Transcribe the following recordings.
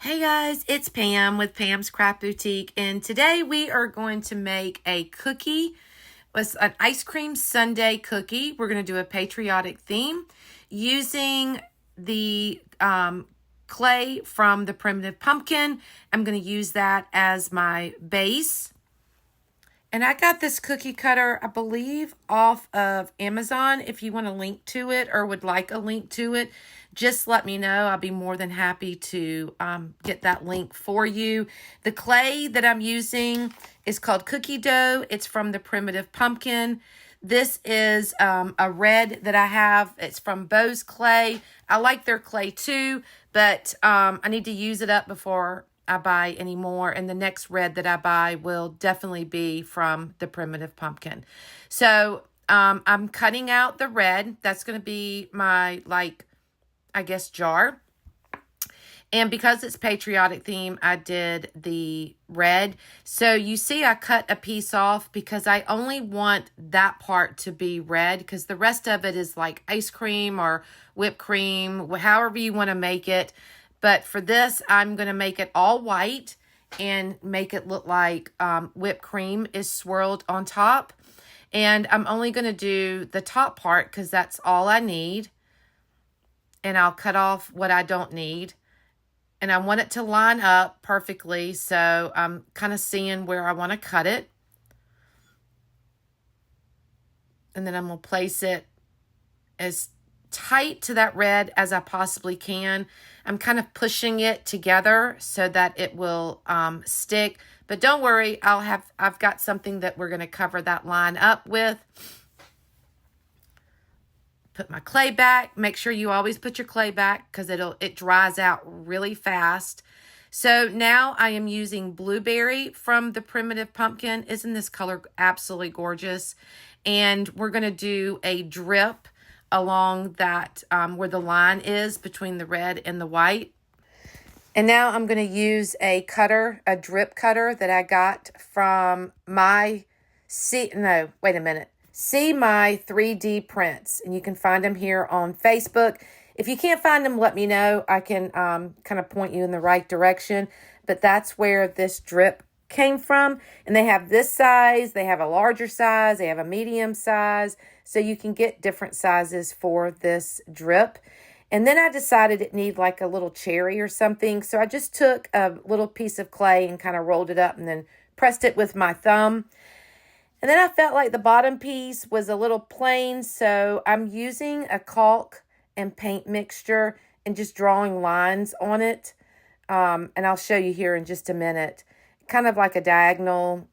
Hey guys, it's Pam with Pam's Craft Boutique, and today we are going to make a cookie. It's an ice cream sundae cookie. We're going to do a patriotic theme using the clay from the primitive pumpkin. I'm going to use that as my base. And I got this cookie cutter, I believe, off of Amazon. If you want a link to it or would like a link to it, just let me know. I'll be more than happy to get that link for you. The clay that I'm using is called cookie dough. It's from the primitive pumpkin. This is a red that I have. It's from Bo's Clay. I like their clay too, but I need to use it up before I buy any more, and the next red that I buy will definitely be from the primitive pumpkin. So I'm cutting out the red. That's going to be my, jar. And because it's patriotic theme, I did the red. So you see I cut a piece off because I only want that part to be red, because the rest of it is like ice cream or whipped cream, however you want to make it. But for this, I'm going to make it all white and make it look like whipped cream is swirled on top. And I'm only going to do the top part because that's all I need. And I'll cut off what I don't need. And I want it to line up perfectly, so I'm kind of seeing where I want to cut it. And then I'm going to place it as tight to that red as I possibly can. I'm kind of pushing it together so that it will stick. But don't worry, I've got something that we're going to cover that line up with. Put my clay back. Make sure you always put your clay back because it dries out really fast. So now I am using blueberry from the primitive pumpkin. Isn't this color absolutely gorgeous? And we're going to do a drip along that where the line is between the red and the white. And now I'm going to use a drip cutter that I got from See My 3D Prints. And you can find them here on Facebook. If you can't find them, let me know. I can kind of point you in the right direction. But that's where this drip came from. And they have this size, they have a larger size, they have a medium size. So you can get different sizes for this drip. And then I decided it needed like a little cherry or something. So I just took a little piece of clay and kind of rolled it up and then pressed it with my thumb. And then I felt like the bottom piece was a little plain. So I'm using a caulk and paint mixture and just drawing lines on it. And I'll show you here in just a minute. Kind of like a diagonal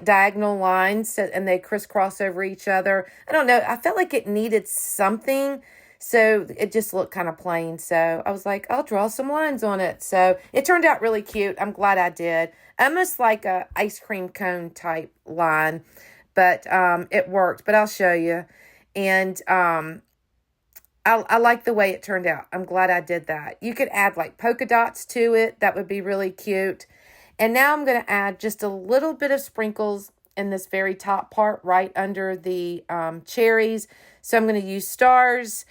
diagonal lines, and they crisscross over each other. I don't know. I felt like it needed something, so it just looked kind of plain. So I was like, I'll draw some lines on it. So it turned out really cute. I'm glad I did. Almost like a ice cream cone type line, but it worked. But I'll show you. And I like the way it turned out. I'm glad I did that. You could add like polka dots to it. That would be really cute. And now I'm going to add just a little bit of sprinkles in this very top part right under the cherries. So I'm going to use stars,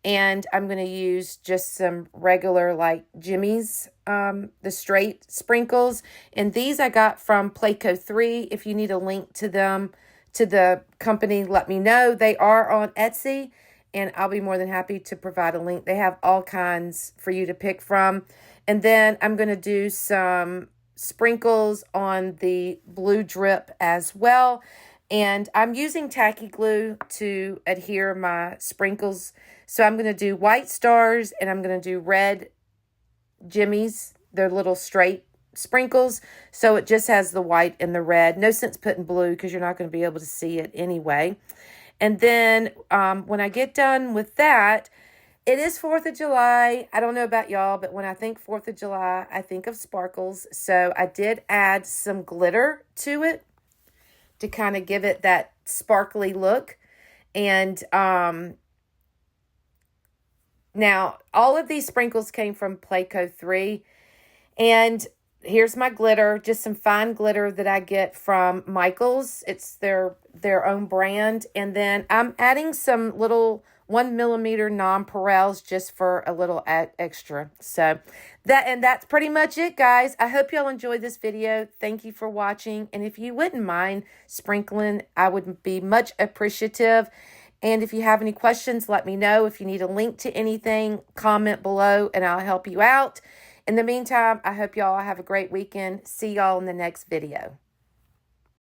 and I'm going to use just some regular like jimmies, the straight sprinkles. And these I got from Playco 3. If you need a link to them, to the company, let me know. They are on Etsy, and I'll be more than happy to provide a link. They have all kinds for you to pick from. And then I'm going to do some sprinkles on the blue drip as well. And I'm using tacky glue to adhere my sprinkles. So I'm going to do white stars, and I'm going to do red jimmies. They're little straight sprinkles. So it just has the white and the red. No sense putting blue because you're not going to be able to see it anyway. And then when I get done with that, it is 4th of July. I don't know about y'all, but when I think 4th of July, I think of sparkles. So I did add some glitter to it to kind of give it that sparkly look. And now all of these sprinkles came from Playco 3. And here's my glitter, just some fine glitter that I get from Michael's. It's their own brand. And then I'm adding some little 1mm nonpareils just for a little extra. So that's pretty much it, guys. I hope y'all enjoyed this video. Thank you for watching. And if you wouldn't mind sprinkling, I would be much appreciative. And if you have any questions, let me know. If you need a link to anything, comment below and I'll help you out. In the meantime, I hope y'all have a great weekend. See y'all in the next video.